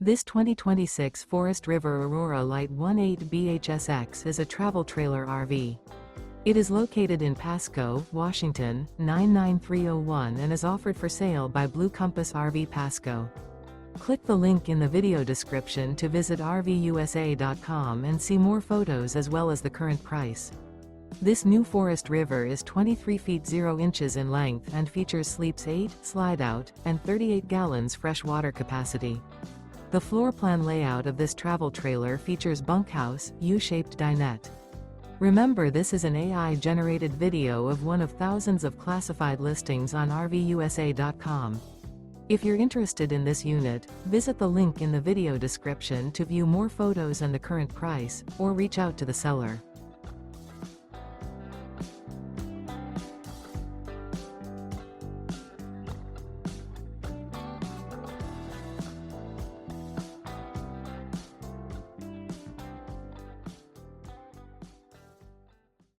This 2026 Forest River Aurora Light 18 BHSX is a travel trailer RV. It is located in Pasco, Washington, 99301 and is offered for sale by Blue Compass RV Pasco. Click the link in the video description to visit RVUSA.com and see more photos as well as the current price. This new Forest River is 23 feet 0 inches in length and features sleeps 8, Slideout, and 38 gallons fresh water capacity. The floor plan layout of this travel trailer features bunkhouse, U-shaped dinette. Remember, this is an AI-generated video of one of thousands of classified listings on RVUSA.com. If you're interested in this unit, visit the link in the video description to view more photos and the current price, or reach out to the seller.